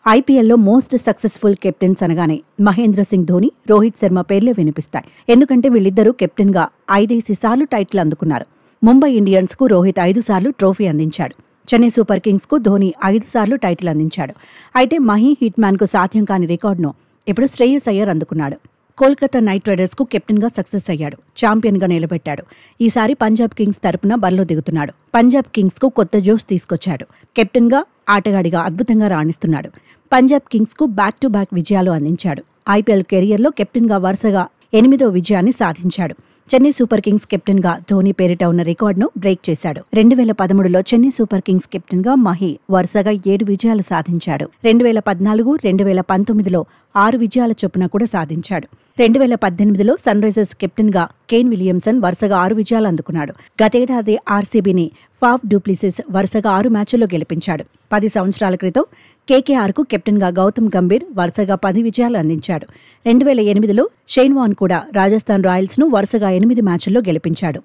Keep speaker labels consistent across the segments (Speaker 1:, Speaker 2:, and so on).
Speaker 1: ఐపీఎల్లో most successful captains అనగానే మహేంద్ర సింగ్ ధోని, రోహిత్ శర్మ పేర్లే వినిపిస్తాయి. ఎందుకంటే వీళ్ళిద్దరూ కెప్టెన్గా 5 సార్లు టైటిల్ అందుకున్నారు. ముంబై ఇండియన్స్కు రోహిత్ 5 సార్లు ట్రోఫీ అందించాడు. చెన్నై సూపర్ కింగ్స్కు ధోని 5 సార్లు టైటిల్ అందించాడు. అయితే మహీ హిట్మ్యాన్కు సాధ్యం కాని రికార్డును ఇప్పుడు శ్రేయస్ అయ్యర్ అందుకున్నాడు. కోల్కతా నైట్ రైడర్స్కు కెప్టెన్గా సక్సెస్ అయ్యాడు. ఛాంపియన్గా నిలబెట్టాడు. ఈసారి పంజాబ్ కింగ్స్ తరపున బరిలో దిగుతున్నాడు. పంజాబ్ కింగ్స్కు కొత్త జోష్ తీసుకొచ్చాడు. కెప్టెన్గా, ఆటగాడిగా అద్భుతంగా రాణిస్తున్నాడు. పంజాబ్ కింగ్స్కు బ్యాక్ టు బ్యాక్ విజయాలు అందించాడు. ఐపీఎల్ కెరియర్లో కెప్టెన్గా వరుసగా 8వ విజయాన్ని సాధించాడు. చెన్నై సూపర్ కింగ్స్ కెప్టెన్గా ధోని పేరిట ఉన్న రికార్డును బ్రేక్ చేశాడు. 2013లో చెన్నై సూపర్ కింగ్స్ కెప్టెన్గా మహీ వరుసగా 7 విజయాలు సాధించాడు. 2014, 2019లో 6 విజయాల చొప్పున కూడా సాధించాడు. 2018లో సన్ రైజర్స్ కెప్టెన్గా కేన్ విలియమ్సన్ వరుసగా 6 విజయాలు అందుకున్నాడు. గతేడాది ఆర్సీబీని ఫాఫ్ డూప్లిసిస్ వరుసగా 6 మ్యాచ్ల్లో గెలిపించాడు. 10 సంవత్సరాల క్రితం కేకేఆర్కు కెప్టెన్గా గౌతమ్ గంభీర్ వరుసగా 10 విజయాలు అందించాడు. 2008లో షేన్ వాన్ కూడా రాజస్థాన్ రాయల్స్ను వరుసగా 8 మ్యాచ్ల్లో గెలిపించాడు.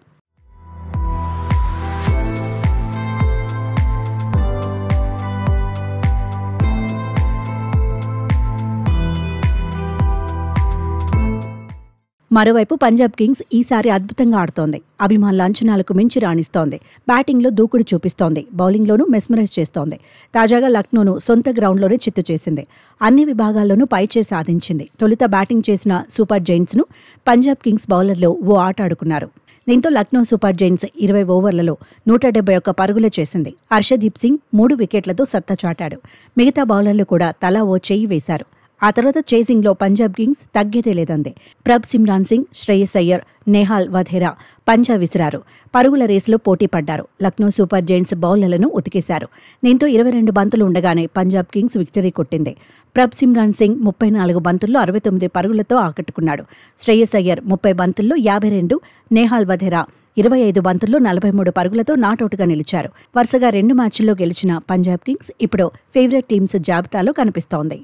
Speaker 1: మరోవైపు పంజాబ్ కింగ్స్ ఈసారి అద్భుతంగా ఆడుతోంది. అభిమానుల అంచనాలకు మించి రాణిస్తోంది. బ్యాటింగ్లో దూకుడు చూపిస్తోంది. బౌలింగ్లోనూ మెస్మరైజ్ చేస్తోంది. తాజాగా లక్నోను సొంత గ్రౌండ్లోనే చిత్తు చేసింది. అన్ని విభాగాల్లోనూ పైచే సాధించింది. తొలుత బ్యాటింగ్ చేసిన సూపర్ జైంట్స్ను పంజాబ్ కింగ్స్ బౌలర్లు ఓ ఆట ఆడుకున్నారు. దీంతో లక్నో సూపర్ జైంట్స్ 20 ఓవర్లలో 171 పరుగులే చేసింది. హర్షదీప్ సింగ్ 3 వికెట్లతో సత్తా చాటాడు. మిగతా బౌలర్లు కూడా తలా ఓ చెయ్యి వేశారు. ఆ తర్వాత చేసింగ్లో పంజాబ్ కింగ్స్ తగ్గేదే లేదంది. ప్రభ్ సిమ్రాన్ సింగ్, శ్రేయస్ అయ్యర్, నేహాల్ వధేరా పంజా విసిరారు. పరుగుల రేసులో పోటీ పడ్డారు. లక్నో సూపర్ జైంట్స్ బౌలర్లను ఉతికేశారు. దీంతో 22 బంతులు ఉండగానే పంజాబ్ కింగ్స్ విక్టరీ కొట్టింది. ప్రభ్ సిమ్రాన్ సింగ్ 34 బంతుల్లో 69 పరుగులతో ఆకట్టుకున్నాడు. శ్రేయస్ అయ్యర్ 30 బంతుల్లో 52, నేహాల్ వధేరా 25 బంతుల్లో 43 పరుగులతో నాటౌట్గా నిలిచారు. వరుసగా 2 మ్యాచ్ల్లో గెలిచిన పంజాబ్ కింగ్స్ ఇప్పుడు ఫేవరెట్ టీమ్స్ జాబితాలో కనిపిస్తోంది.